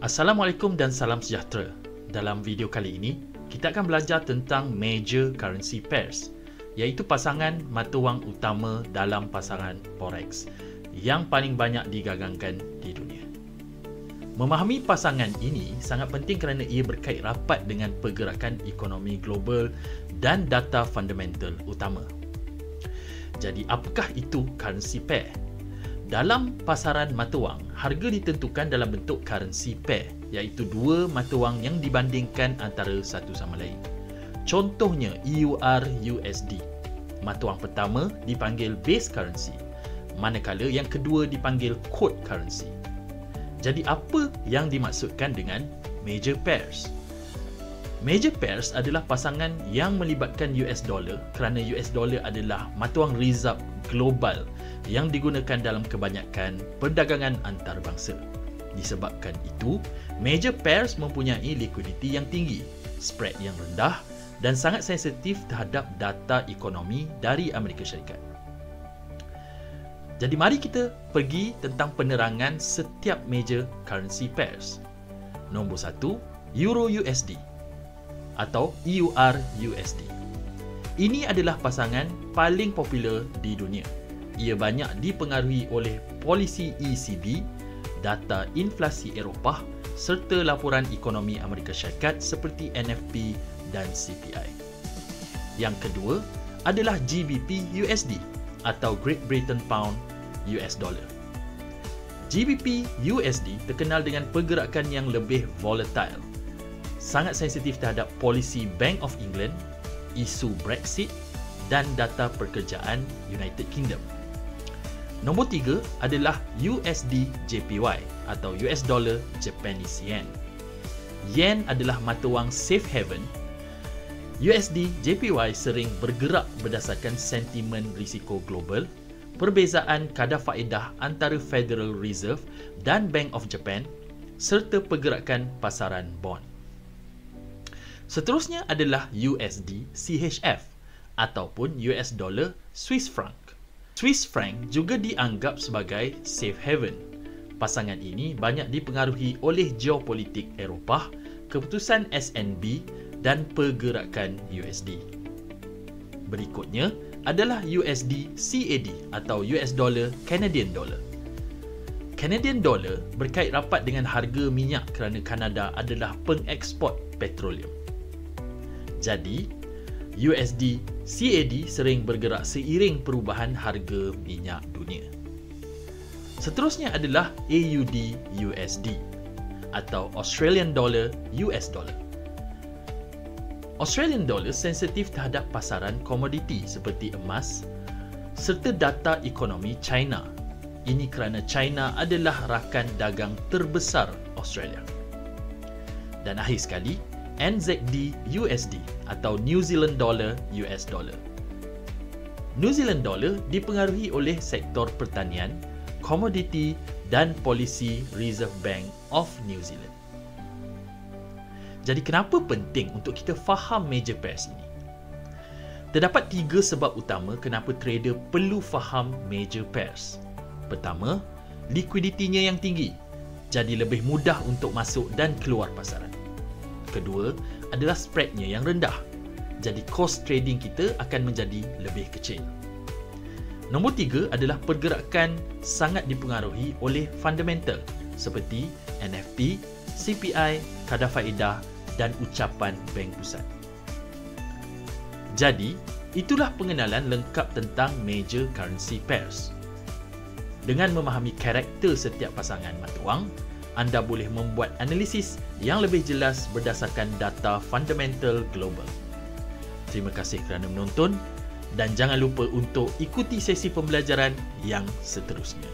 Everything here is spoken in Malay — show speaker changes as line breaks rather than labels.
Assalamualaikum dan salam sejahtera. Dalam video kali ini, kita akan belajar tentang major currency pairs, iaitu pasangan mata wang utama dalam pasaran forex yang paling banyak digagangkan di dunia. Memahami pasangan ini sangat penting kerana ia berkait rapat dengan pergerakan ekonomi global dan data fundamental utama. Jadi, apakah itu currency pair? Dalam pasaran mata wang, harga ditentukan dalam bentuk currency pair, iaitu dua mata wang yang dibandingkan antara satu sama lain. Contohnya EUR-USD. Mata wang pertama dipanggil base currency, manakala yang kedua dipanggil quote currency. Jadi apa yang dimaksudkan dengan major pairs? Major pairs adalah pasangan yang melibatkan US dollar kerana US dollar adalah mata wang reserve global yang digunakan dalam kebanyakan perdagangan antarabangsa. Disebabkan itu, major pairs mempunyai liquidity yang tinggi, spread yang rendah dan sangat sensitif terhadap data ekonomi dari Amerika Syarikat. Jadi mari kita pergi tentang penerangan setiap major currency pairs. Nombor 1, Euro-USD atau EUR-USD. Ini adalah pasangan paling popular di dunia. Ia banyak dipengaruhi oleh polisi ECB, data inflasi Eropah serta laporan ekonomi Amerika Syarikat seperti NFP dan CPI. Yang kedua adalah GBP-USD atau Great Britain Pound US Dollar. GBP-USD terkenal dengan pergerakan yang lebih volatile, sangat sensitif terhadap polisi Bank of England, isu Brexit dan data pekerjaan United Kingdom. Nombor 3 adalah USD JPY atau US Dollar Japanese Yen. Yen adalah mata wang safe haven. USD JPY sering bergerak berdasarkan sentimen risiko global, perbezaan kadar faedah antara Federal Reserve dan Bank of Japan serta pergerakan pasaran bond. Seterusnya adalah USD CHF ataupun US Dollar Swiss Franc. Swiss franc juga dianggap sebagai safe haven. Pasangan ini banyak dipengaruhi oleh geopolitik Eropah, keputusan SNB dan pergerakan USD. Berikutnya adalah USD CAD atau US Dollar Canadian Dollar. Canadian Dollar berkait rapat dengan harga minyak kerana Kanada adalah pengeksport petroleum. Jadi, USD CAD sering bergerak seiring perubahan harga minyak dunia. Seterusnya adalah AUD USD atau Australian Dollar US Dollar. Australian Dollar sensitif terhadap pasaran komoditi seperti emas serta data ekonomi China. Ini kerana China adalah rakan dagang terbesar Australia. Dan akhir sekali, NZD USD atau New Zealand Dollar US Dollar. New Zealand Dollar dipengaruhi oleh sektor pertanian, komoditi dan polisi Reserve Bank of New Zealand. Jadi kenapa penting untuk kita faham major pairs ini? Terdapat 3 sebab utama kenapa trader perlu faham major pairs. Pertama, likuiditinya yang tinggi, jadi lebih mudah untuk masuk dan keluar pasaran. Kedua adalah spreadnya yang rendah, jadi cost trading kita akan menjadi lebih kecil. Nombor 3 adalah pergerakan sangat dipengaruhi oleh fundamental seperti NFP, CPI, kadar faedah dan ucapan Bank Pusat. Jadi, itulah pengenalan lengkap tentang major currency pairs. Dengan memahami karakter setiap pasangan mata wang, anda boleh membuat analisis yang lebih jelas berdasarkan data fundamental global. Terima kasih kerana menonton dan jangan lupa untuk ikuti sesi pembelajaran yang seterusnya.